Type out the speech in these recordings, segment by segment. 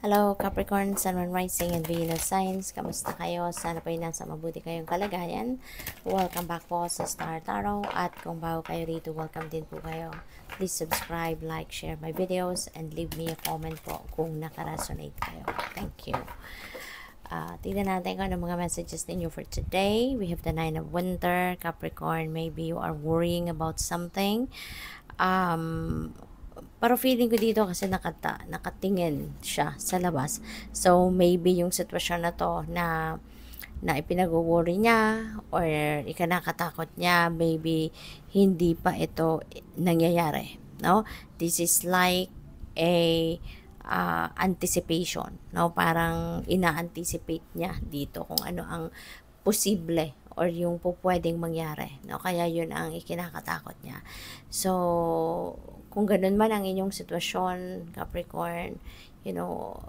Hello Capricorn, Sun, Moon, Rising, and Venus signs. Kamusta kayo? Sana po nasa mabuti kayong kalagayan. Welcome back po sa Star Tarot. At kung bago kayo rito, welcome din po kayo. Please subscribe, like, share my videos, and leave me a comment po kung nakaresonate kayo. Thank you. Tignan natin kung ano mga messages ninyo for today. We have the Nine of Winter, Capricorn. Maybe you are worrying about something. Pero feeling ko dito kasi nakatingin siya sa labas. So, maybe yung sitwasyon na to na ipinag-worry niya or ikinakatakot niya, maybe hindi pa ito nangyayari. No? This is like a anticipation. No? Parang ina-anticipate niya dito kung ano ang posible or yung pwedeng mangyari. No? Kaya yun ang ikinakatakot niya. So, kung ganun man ang inyong sitwasyon, Capricorn, you know,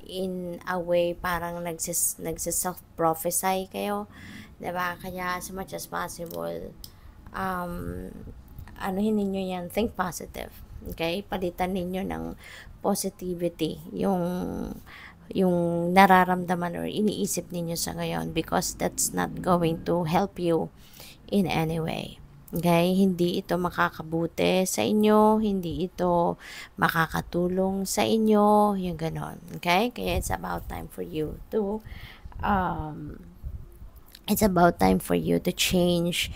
in a way, parang nagsiself-prophesy kayo, diba? Kaya as much as possible, anuhin ninyo yan, think positive. Okay? Palitan ninyo ng positivity, yung nararamdaman or iniisip ninyo sa ngayon because that's not going to help you in any way. Okay? Hindi ito makakabuti sa inyo, hindi ito makakatulong sa inyo, yung ganon. Okay? Kaya it's about time for you to change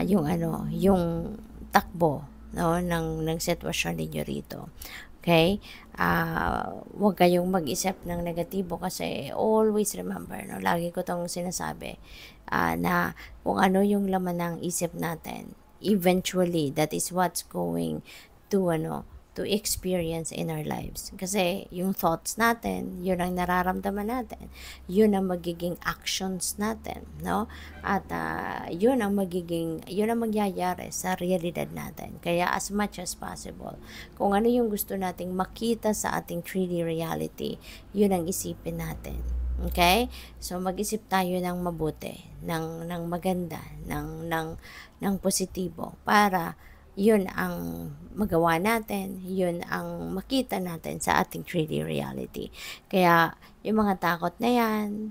yung takbo, no, ng sitwasyon ninyo rito. Okay? Huwag kayong mag-isip ng negatibo kasi always remember, no, lagi ko tong sinasabi, na kung ano yung laman ng isip natin, eventually, that is what's going to experience in our lives. Kasi yung thoughts natin, yun ang nararamdaman natin, yun ang magiging actions natin, no? At yun ang mangyayari sa realidad natin. Kaya as much as possible, kung ano yung gusto nating makita sa ating 3D reality, yun ang isipin natin. Okay? So mag-isip tayo ng mabuti, ng maganda, ng positibo para yun ang magawa natin, yun ang makita natin sa ating 3D reality. Kaya yung mga takot na yan,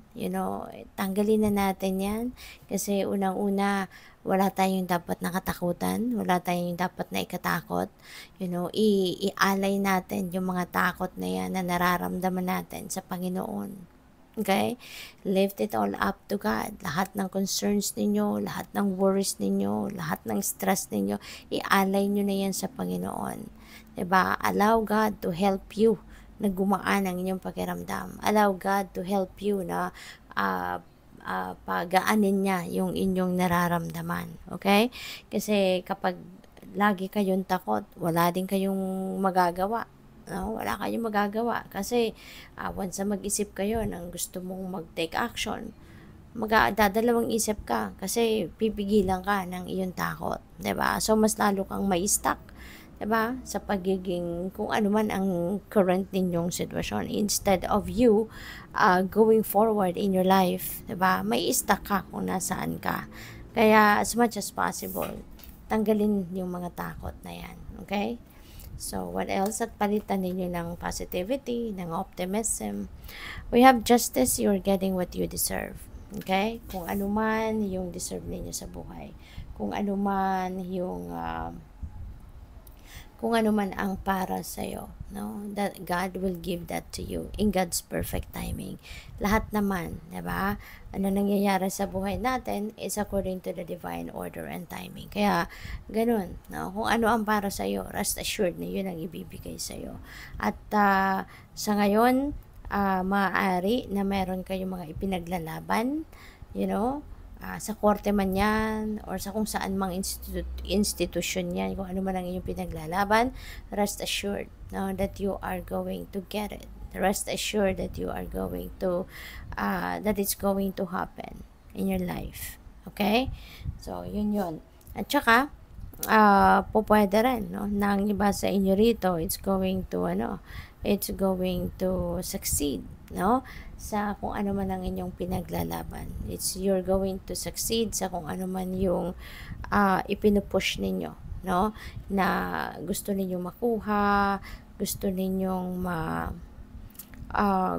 tanggalin na natin yan kasi unang-una wala tayong dapat nakatakutan, wala tayong dapat na ikatakot. Ialay natin yung mga takot na yan na nararamdaman natin sa Panginoon. Okay? Lift it all up to God. Lahat ng concerns ninyo, lahat ng worries ninyo, lahat ng stress ninyo, ialay nyo na yan sa Panginoon. Diba? Allow God to help you na gumaan ang inyong pakiramdam. Allow God to help you na pagaanin niya yung inyong nararamdaman. Okay? Kasi kapag lagi kayong takot, wala din kayong magagawa. No, wala kayong magagawa kasi once na mag-isip kayo ng gusto mong mag-take action, dadalawang isip ka kasi pipigilan ka ng iyong takot, 'di ba? So mas lalo kang mai-stuck, 'di ba? Sa pagiging kung ano man ang current ninyong sitwasyon instead of you going forward in your life, 'di ba? May stuck ka kung nasaan ka. Kaya as much as possible, tanggalin yung mga takot na 'yan, okay? So, what else? At palitan ninyo ng positivity, ng optimism. We have justice, you're getting what you deserve. Okay? Kung ano man yung deserve ninyo sa buhay. Kung ano man yung kung ano man ang para sa'yo, no? That God will give that to you in God's perfect timing. Lahat naman, 'di ba? Ano nangyayari sa buhay natin is according to the divine order and timing. Kaya ganun, no? Kung ano ang para sa'yo, rest assured na 'yun ang ibibigay sa'yo. At sa ngayon, maaari na meron kayong mga ipinaglalaban, sa korte man yan or sa kung saan mang institusyon yan, kung ano man ang inyong pinaglalaban, rest assured, no, that you are going to get it. Rest assured that you are going to that it's going to happen in your life. Okay? So, yun. At saka, pwede rin, no, nang iba sa inyo rito, it's going to succeed, no, sa kung ano man ang inyong pinaglalaban. You're going to succeed sa kung ano man yung ipinupush ninyo, no, na gusto ninyong makuha, gusto ninyong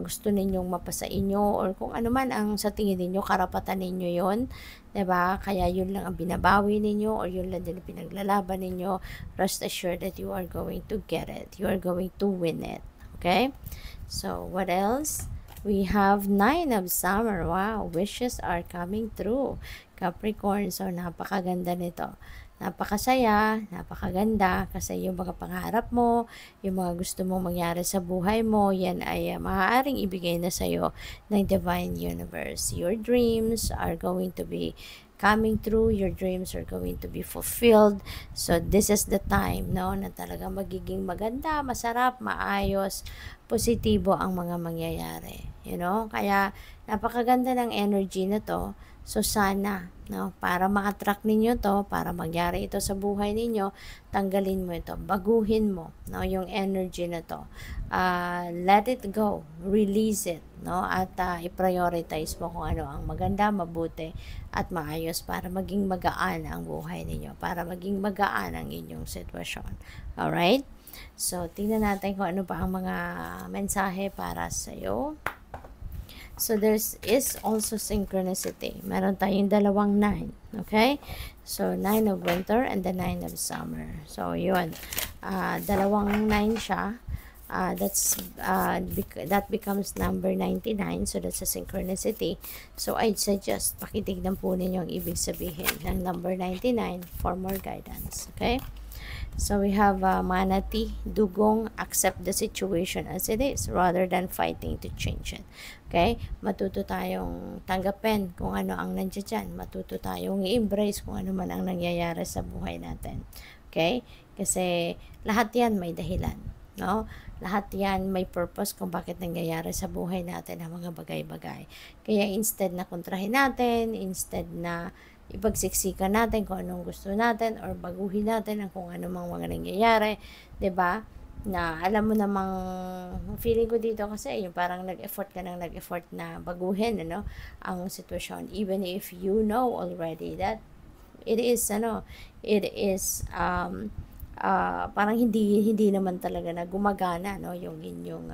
gusto ninyong mapasa inyo or kung ano man ang sa tingin ninyo karapatan ninyo yon, 'di ba? Kaya yun lang ang binabawi ninyo or yun lang din ang pinaglalaban ninyo. Rest assured that you are going to get it. You are going to win it. Okay? So, what else? We have 9 of summer. Wow, wishes are coming true. Capricorn, so napakaganda nito. Napakasaya, napakaganda kasi yung mga pangarap mo, yung mga gusto mong mangyari sa buhay mo, yan ay maaaring ibigay na sa'yo ng Divine Universe. Your dreams are going to be coming true, your dreams are going to be fulfilled. So, this is the time, no, na talaga magiging maganda, masarap, maayos, positibo ang mga mangyayari. You know? Kaya, napakaganda ng energy na to. So, sana, no, para ma-attract ninyo to, para magyari ito sa buhay ninyo, tanggalin mo ito, baguhin mo, no, yung energy na to. Let it go, release it, no, at i-prioritize mo kung ano ang maganda, mabuti, at maayos para maging magaan ang buhay ninyo, para maging magaan ang inyong sitwasyon. Alright? So, tingnan natin kung ano pa ang mga mensahe para sa'yo. So, there is also synchronicity. Meron tayong dalawang 9. Okay? So, 9 of winter and the 9 of summer. So, yun. Dalawang 9 siya. That becomes number 99. So, that's a synchronicity. So, I'd suggest, pakitignan po ninyo ang ibig sabihin ng number 99 for more guidance. Okay? So, we have manatee, dugong, accept the situation as it is rather than fighting to change it. Okay? Matuto tayong tanggapin kung ano ang nandiyan dyan. Matuto tayong i-embrace kung ano man ang nangyayari sa buhay natin. Okay? Kasi lahat yan may dahilan. No? Lahat yan may purpose kung bakit nangyayari sa buhay natin ang mga bagay-bagay. Kaya instead na kontrahin natin, instead na ipagsiksikan natin kung anong gusto natin or baguhin natin ang kung ano mang mga nangyayari, 'di ba? Na alam mo namang feeling ko dito kasi yung parang nag-effort ka ng nag-effort na baguhin ang sitwasyon, even if you know already that it is parang hindi naman talaga na gumagana yung inyong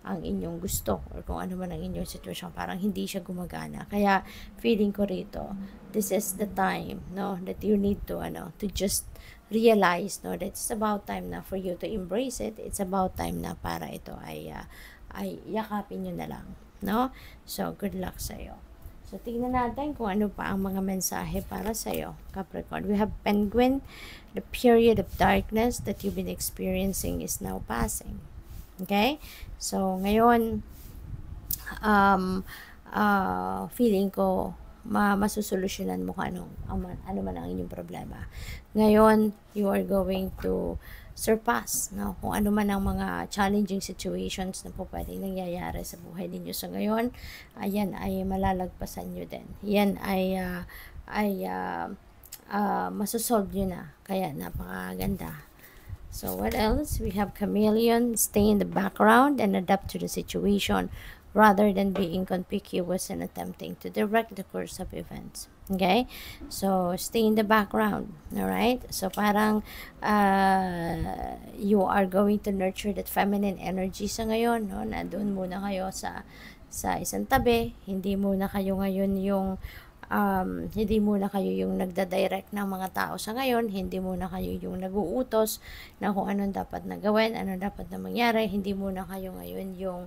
ang inyong gusto or kung ano man ang inyong sitwasyon, parang hindi siya gumagana. Kaya feeling ko rito, this is the time that you need to just realize that it's about time na for you to embrace it. It's about time na para ito ay yakapin nyo na lang, no? So, good luck sa iyo. So, tingnan natin kung ano pa ang mga mensahe para sa iyo, Capricorn. We have Penguin. The period of darkness that you've been experiencing is now passing. Okay? So, ngayon, feeling ko, masusolusyonan mo kung ano man ang inyong problema. Ngayon, you are going to surpass, kung ano man ang mga challenging situations na po pwedeng nangyayari sa buhay ninyo. So, ngayon, ayan ay malalagpasan nyo din. Yan ay masosolve nyo na. Kaya, napakaganda. So, what else? We have chameleon, stay in the background and adapt to the situation rather than being conspicuous and attempting to direct the course of events. Okay? So, stay in the background. Alright? So, parang you are going to nurture that feminine energy sa ngayon. No? Nandun muna kayo sa isang tabi. Hindi muna kayo ngayon yung hindi muna kayo yung nagda-direct ng mga tao sa ngayon, hindi muna kayo yung nag-uutos na kung anong dapat na gawin, anong dapat na mangyari, hindi muna kayo ngayon yung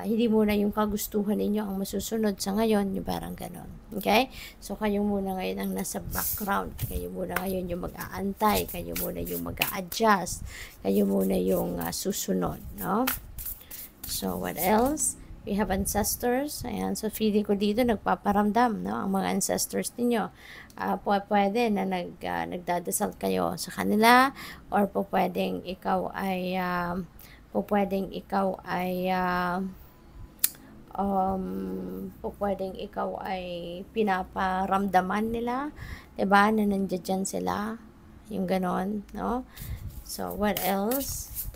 hindi muna yung kagustuhan ninyo ang masusunod sa ngayon, yung parang ganon. Okay? So, kayo muna ngayon ang nasa background, kayo muna ngayon yung mag-aantay, kayo muna yung mag-a-adjust, kayo muna yung susunod, no? So, what else? We have ancestors. Ayan. So, feeling ko dito nagpaparamdam, ang mga ancestors ninyo. Pwede na nagdadasal kayo sa kanila or pwedeng ikaw ay pinaparamdaman nila, 'di ba, na nandiyan sila, yung ganon, no? So, what else?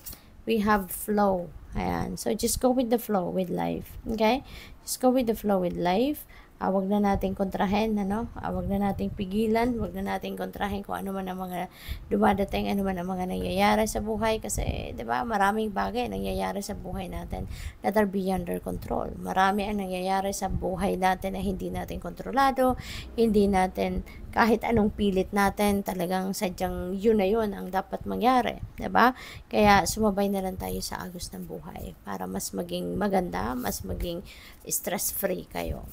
We have flow. Ayan. So, just go with the flow with life. Okay? Just go with the flow with life. Wag na nating kontrahin, ano? Wag na nating pigilan, wag na nating kontrahin kung ano man ang mga dumadating, ano man ang mga nangyayari sa buhay kasi 'di ba, maraming bagay nangyayari sa buhay natin that are beyond our control. Marami ang nangyayari sa buhay natin na hindi natin kontrolado, hindi natin kahit anong pilit natin, talagang sadyang yun na yun ang dapat mangyari, 'di ba? Kaya sumabay na lang tayo sa agos ng buhay para mas maging maganda, mas maging stress-free kayo.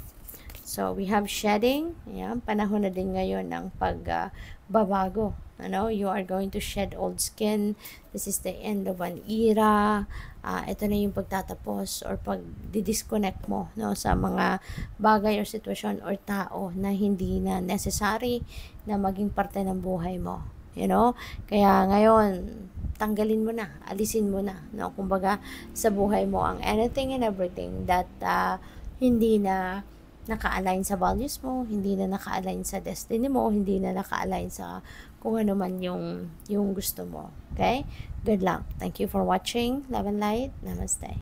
So, we have shedding. Ayan, panahon na din ngayon ng pagbabago. You are going to shed old skin. This is the end of an era. Ito na yung pagtatapos or pag-disconnect mo, no, sa mga bagay or sitwasyon or tao na hindi na necessary na maging parte ng buhay mo. Kaya ngayon, tanggalin mo na, alisin mo na, no? Kumbaga, sa buhay mo ang anything and everything that hindi na naka-align sa values mo, hindi na naka-align sa destiny mo, hindi na naka-align sa kung ano man yung gusto mo. Okay? Good luck. Thank you for watching. Love and light. Namaste.